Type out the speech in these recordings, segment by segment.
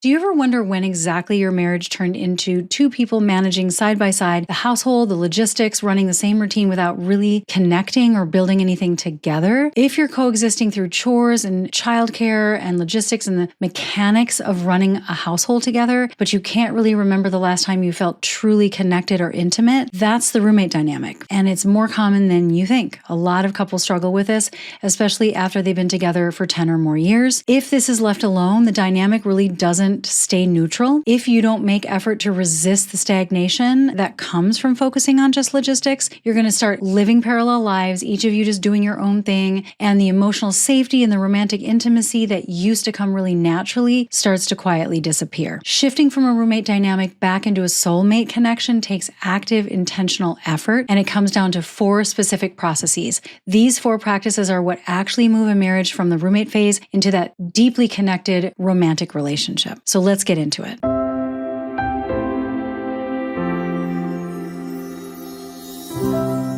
Do you ever wonder when exactly your marriage turned into two people managing side by side the household, the logistics, running the same routine without really connecting or building anything together? If you're coexisting through chores and childcare and logistics and the mechanics of running a household together, but you can't really remember the last time you felt truly connected or intimate, that's the roommate dynamic. And it's more common than you think. A lot of couples struggle with this, especially after they've been together for 10 or more years. If this is left alone, the dynamic really doesn't stay neutral. If you don't make effort to resist the stagnation that comes from focusing on just logistics, you're going to start living parallel lives, each of you just doing your own thing, and the emotional safety and the romantic intimacy that used to come really naturally starts to quietly disappear. Shifting from a roommate dynamic back into a soulmate connection takes active, intentional effort, and it comes down to 4 specific processes. These 4 practices are what actually move a marriage from the roommate phase into that deeply connected romantic relationship. So let's get into it.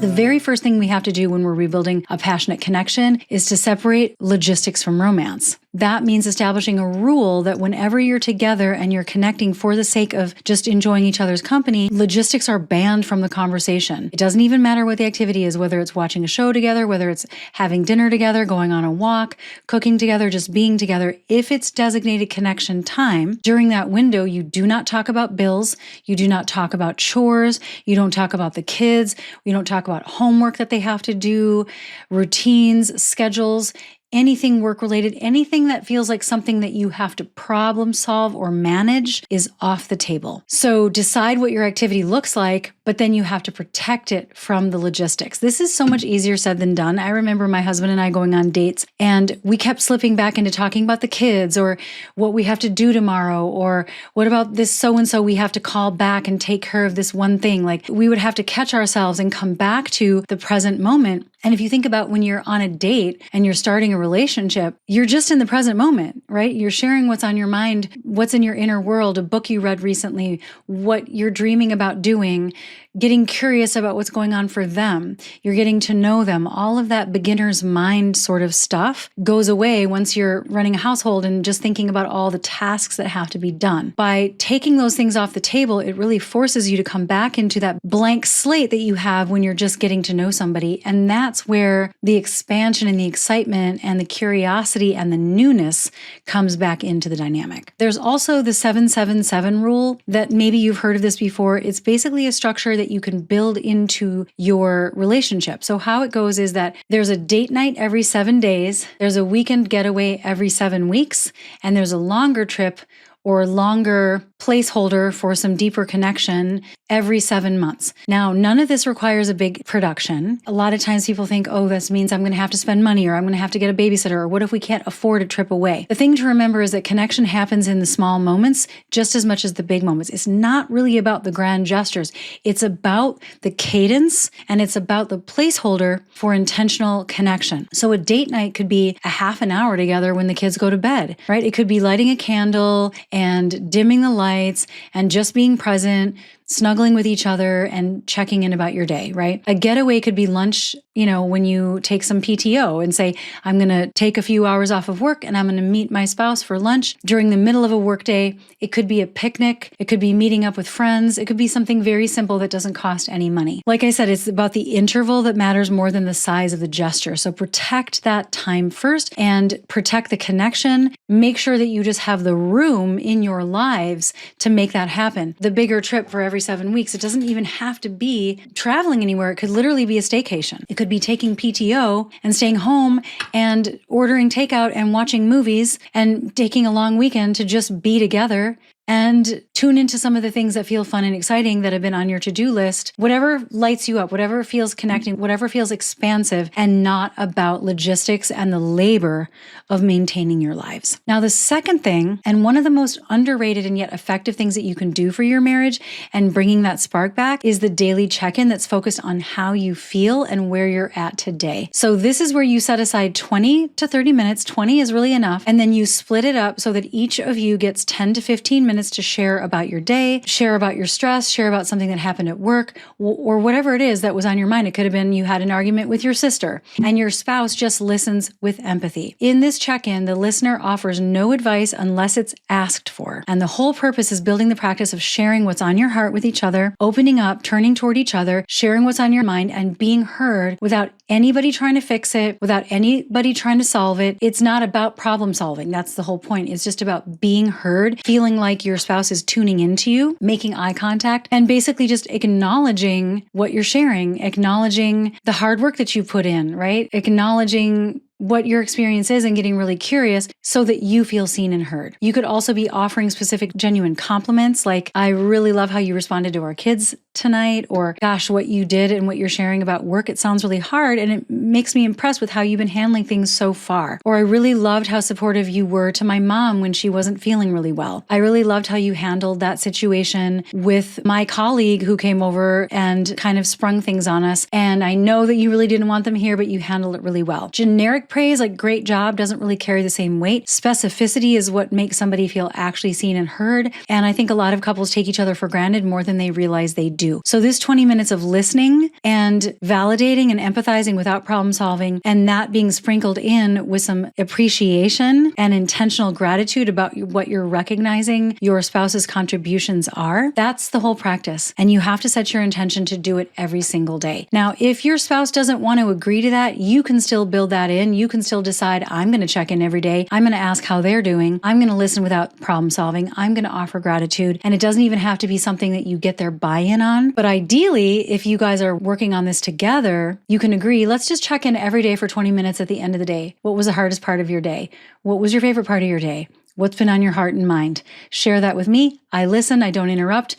The very first thing we have to do when we're rebuilding a passionate connection is to separate logistics from romance. That means establishing a rule that whenever you're together and you're connecting for the sake of just enjoying each other's company, logistics are banned from the conversation. It doesn't even matter what the activity is, whether it's watching a show together, whether it's having dinner together, going on a walk, cooking together, just being together. If it's designated connection time, during that window, you do not talk about bills, you do not talk about chores, you don't talk about the kids, you don't talk about homework that they have to do, routines, schedules, anything work-related, anything that feels like something that you have to problem solve or manage is off the table. So decide what your activity looks like, but then you have to protect it from the logistics. This is so much easier said than done. I remember my husband and I going on dates, and we kept slipping back into talking about the kids or what we have to do tomorrow, or what about this so-and-so we have to call back and take care of this one thing. Like, we would have to catch ourselves and come back to the present moment. And if you think about when you're on a date and you're starting a relationship, you're just in the present moment, right? You're sharing what's on your mind, what's in your inner world, a book you read recently, what you're dreaming about doing, getting curious about what's going on for them. You're getting to know them. All of that beginner's mind sort of stuff goes away once you're running a household and just thinking about all the tasks that have to be done. By taking those things off the table, it really forces you to come back into that blank slate that you have when you're just getting to know somebody. And that's where the expansion and the excitement and the curiosity and the newness comes back into the dynamic. There's also the 7-7-7 rule that maybe you've heard of this before. It's basically a structure that you can build into your relationship. So how it goes is that there's a date night every 7 days, there's a weekend getaway every 7 weeks, and there's a longer trip or longer placeholder for some deeper connection every 7 months. Now, none of this requires a big production. A lot of times people think, oh, this means I'm going to have to spend money, or I'm going to have to get a babysitter, or what if we can't afford a trip away? The thing to remember is that connection happens in the small moments just as much as the big moments. It's not really about the grand gestures. It's about the cadence, and it's about the placeholder for intentional connection. So a date night could be a half an hour together when the kids go to bed, right? It could be lighting a candle and dimming the lights and just being present, snuggling with each other and checking in about your day, right? A getaway could be lunch, when you take some PTO and say, I'm going to take a few hours off of work and I'm going to meet my spouse for lunch during the middle of a workday. It could be a picnic. It could be meeting up with friends. It could be something very simple that doesn't cost any money. Like I said, it's about the interval that matters more than the size of the gesture. So protect that time first and protect the connection. Make sure that you just have the room in your lives to make that happen. The bigger trip for every 7 weeks, it doesn't even have to be traveling anywhere. It could literally be a staycation. It could be taking PTO and staying home and ordering takeout and watching movies and taking a long weekend to just be together and tune into some of the things that feel fun and exciting that have been on your to-do list. Whatever lights you up, whatever feels connecting, whatever feels expansive, and not about logistics and the labor of maintaining your lives. Now, the second thing, and one of the most underrated and yet effective things that you can do for your marriage and bringing that spark back, is the daily check-in that's focused on how you feel and where you're at today. So this is where you set aside 20 to 30 minutes. 20 is really enough. And then you split it up so that each of you gets 10 to 15 minutes minutes to share about your day, share about your stress, share about something that happened at work, or whatever it is that was on your mind. It could have been you had an argument with your sister, and your spouse just listens with empathy. In this check-in, the listener offers no advice unless it's asked for. And the whole purpose is building the practice of sharing what's on your heart with each other, opening up, turning toward each other, sharing what's on your mind, and being heard without anybody trying to fix it, without anybody trying to solve it. It's not about problem solving. That's the whole point. It's just about being heard, feeling like your spouse is tuning into you, making eye contact, and basically just acknowledging what you're sharing, acknowledging the hard work that you put in, right? Acknowledging what your experience is and getting really curious so that you feel seen and heard. You could also be offering specific, genuine compliments like, I really love how you responded to our kids tonight, or gosh, what you did and what you're sharing about work, it sounds really hard and it makes me impressed with how you've been handling things so far. Or I really loved how supportive you were to my mom when she wasn't feeling really well. I really loved how you handled that situation with my colleague who came over and kind of sprung things on us. And I know that you really didn't want them here, but you handled it really well. Generic praise like great job doesn't really carry the same weight. Specificity is what makes somebody feel actually seen and heard. And I think a lot of couples take each other for granted more than they realize they do. So this 20 minutes of listening and validating and empathizing without problem solving, and that being sprinkled in with some appreciation and intentional gratitude about what you're recognizing your spouse's contributions are, that's the whole practice. And you have to set your intention to do it every single day. Now, if your spouse doesn't want to agree to that, you can still build that in. You can still decide, I'm going to check in every day. I'm going to ask how they're doing. I'm going to listen without problem solving. I'm going to offer gratitude. And it doesn't even have to be something that you get their buy-in on. But ideally, if you guys are working on this together, you can agree, let's just check in every day for 20 minutes at the end of the day. What was the hardest part of your day? What was your favorite part of your day? What's been on your heart and mind? Share that with me. I listen. I don't interrupt.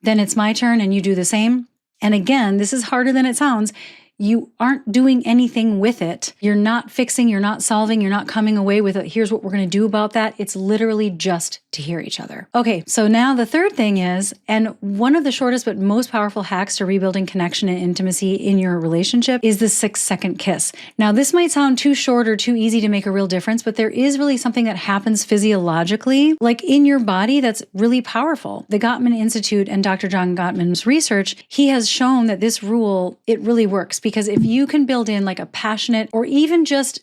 Then it's my turn and you do the same. And again, this is harder than it sounds. You aren't doing anything with it. You're not fixing, you're not solving, you're not coming away with it. Here's what we're going to do about that. It's literally just to hear each other. Okay, so now the third thing is, and one of the shortest but most powerful hacks to rebuilding connection and intimacy in your relationship is the 6-second kiss. Now, this might sound too short or too easy to make a real difference, but there is really something that happens physiologically, like in your body, that's really powerful. The Gottman Institute and Dr. John Gottman's research, he has shown that this rule, it really works. Because if you can build in like a passionate or even just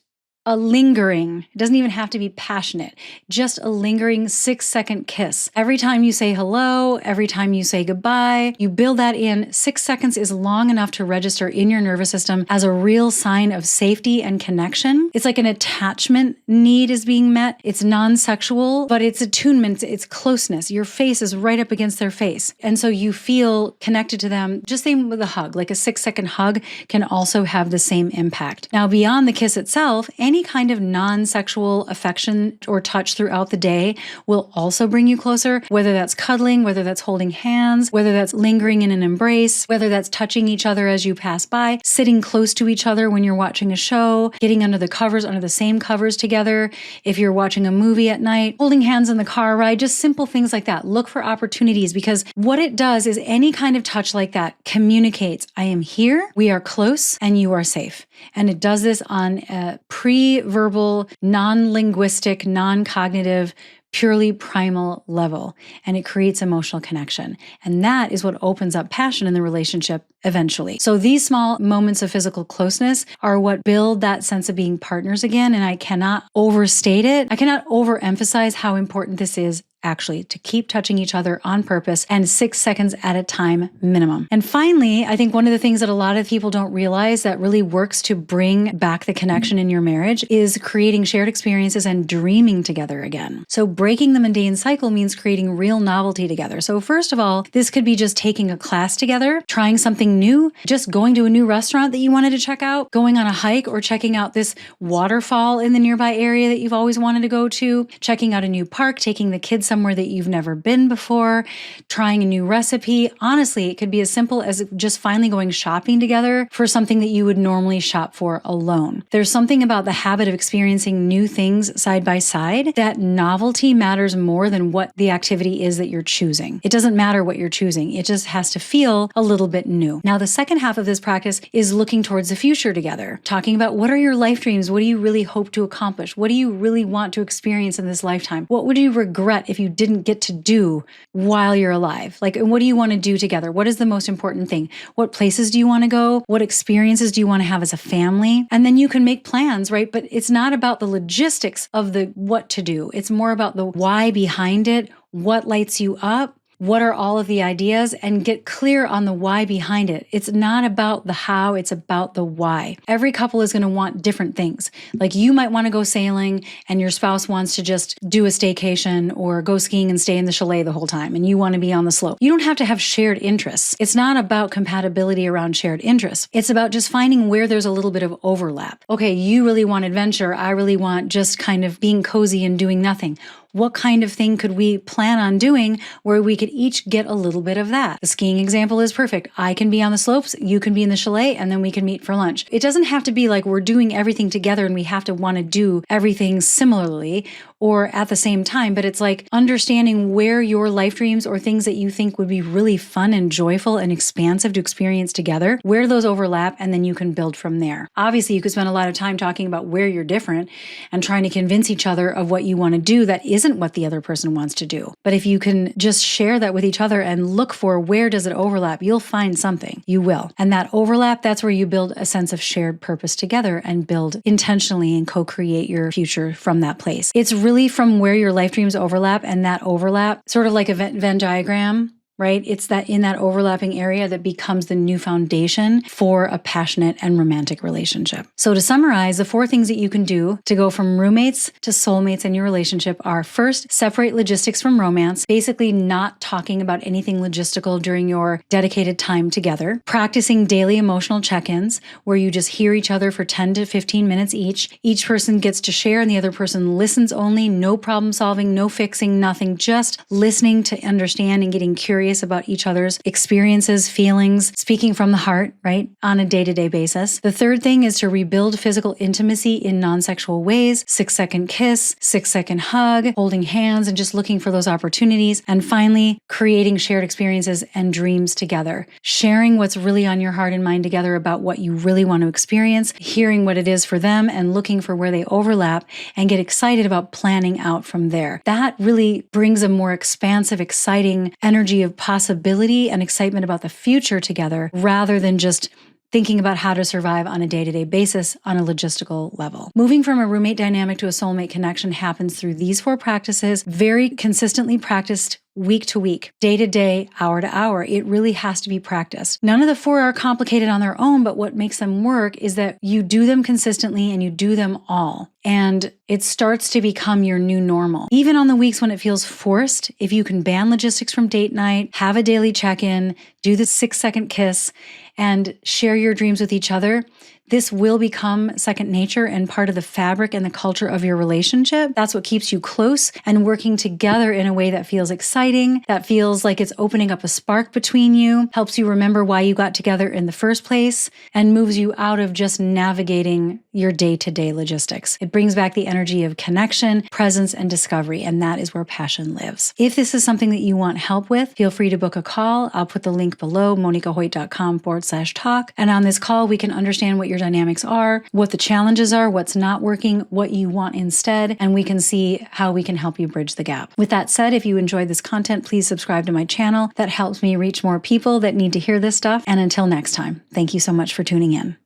a lingering, it doesn't even have to be passionate, just a lingering 6-second kiss. Every time you say hello, every time you say goodbye, you build that in. 6 seconds is long enough to register in your nervous system as a real sign of safety and connection. It's like an attachment need is being met. It's non-sexual, but it's attunement, it's closeness. Your face is right up against their face. And so you feel connected to them. Just same with a hug, like a 6-second hug can also have the same impact. Now, beyond the kiss itself, any kind of non-sexual affection or touch throughout the day will also bring you closer, whether that's cuddling, whether that's holding hands, whether that's lingering in an embrace, whether that's touching each other as you pass by, sitting close to each other when you're watching a show, getting under the covers, under the same covers together, if you're watching a movie at night, holding hands in the car ride, just simple things like that. Look for opportunities because what it does is any kind of touch like that communicates, I am here, we are close, and you are safe. And it does this on a pre-verbal, non-linguistic, non-cognitive, purely primal level. And it creates emotional connection. And that is what opens up passion in the relationship eventually. So these small moments of physical closeness are what build that sense of being partners again. And I cannot overstate it. I cannot overemphasize how important this is actually to keep touching each other on purpose and 6 seconds at a time minimum. And finally, I think one of the things that a lot of people don't realize that really works to bring back the connection in your marriage is creating shared experiences and dreaming together again. So breaking the mundane cycle means creating real novelty together. So first of all, this could be just taking a class together, trying something new, just going to a new restaurant that you wanted to check out, going on a hike or checking out this waterfall in the nearby area that you've always wanted to go to, checking out a new park, taking the kids somewhere that you've never been before, trying a new recipe. Honestly, it could be as simple as just finally going shopping together for something that you would normally shop for alone. There's something about the habit of experiencing new things side by side that novelty matters more than what the activity is that you're choosing. It doesn't matter what you're choosing. It just has to feel a little bit new. Now, the second half of this practice is looking towards the future together, talking about what are your life dreams? What do you really hope to accomplish? What do you really want to experience in this lifetime? What would you regret if if you didn't get to do while you're alive? Like, and what do you want to do together? What is the most important thing? What places do you want to go? What experiences do you want to have as a family? And then you can make plans, right? But it's not about the logistics of the what to do. It's more about the why behind it, what lights you up. What are all of the ideas, and get clear on the why behind it. It's not about the how, it's about the why. Every couple is going to want different things. Like you might want to go sailing and your spouse wants to just do a staycation or go skiing and stay in the chalet the whole time and you want to be on the slope. You don't have to have shared interests. It's not about compatibility around shared interests. It's about just finding where there's a little bit of overlap. Okay, you really want adventure. I really want just kind of being cozy and doing nothing. What kind of thing could we plan on doing where we could each get a little bit of that? The skiing example is perfect. I can be on the slopes, you can be in the chalet, and then we can meet for lunch. It doesn't have to be like we're doing everything together and we have to want to do everything similarly or at the same time, but it's like understanding where your life dreams or things that you think would be really fun and joyful and expansive to experience together, where those overlap, and then you can build from there. Obviously, you could spend a lot of time talking about where you're different and trying to convince each other of what you want to do that isn't what the other person wants to do. But if you can just share that with each other and look for where does it overlap, you'll find something. You will. And that overlap, that's where you build a sense of shared purpose together and build intentionally and co-create your future from that place. It's really from where your life dreams overlap, and that overlap, sort of like a Venn diagram, right? It's that in that overlapping area that becomes the new foundation for a passionate and romantic relationship. So to summarize, the 4 things that you can do to go from roommates to soulmates in your relationship are: first, separate logistics from romance, basically not talking about anything logistical during your dedicated time together. Practicing daily emotional check-ins where you just hear each other for 10 to 15 minutes each. Each person gets to share and the other person listens only, no problem solving, no fixing, nothing, just listening to understand and getting curious about each other's experiences, feelings, speaking from the heart, right, on a day-to-day basis. The third thing is to rebuild physical intimacy in non-sexual ways: 6-second kiss, 6-second hug, holding hands, and just looking for those opportunities. And finally, creating shared experiences and dreams together. Sharing what's really on your heart and mind together about what you really want to experience, hearing what it is for them, and looking for where they overlap, and get excited about planning out from there. That really brings a more expansive, exciting energy of possibility and excitement about the future together, rather than just thinking about how to survive on a day-to-day basis on a logistical level. Moving from a roommate dynamic to a soulmate connection happens through these 4 practices, very consistently practiced week to week, day to day, hour to hour. It really has to be practiced. None of the 4 are complicated on their own, but what makes them work is that you do them consistently and you do them all. And it starts to become your new normal. Even on the weeks when it feels forced, if you can ban logistics from date night, have a daily check-in, do the 6-second kiss, and share your dreams with each other, this will become second nature and part of the fabric and the culture of your relationship. That's what keeps you close and working together in a way that feels exciting, that feels like it's opening up a spark between you, helps you remember why you got together in the first place, and moves you out of just navigating your day-to-day logistics. It brings back the energy of connection, presence, and discovery, and that is where passion lives. If this is something that you want help with, feel free to book a call. I'll put the link below, monikahoyt.com/talk. And on this call, we can understand what your dynamics are, what the challenges are, what's not working, what you want instead, and we can see how we can help you bridge the gap. With that said, if you enjoyed this content, please subscribe to my channel. That helps me reach more people that need to hear this stuff. And until next time, thank you so much for tuning in.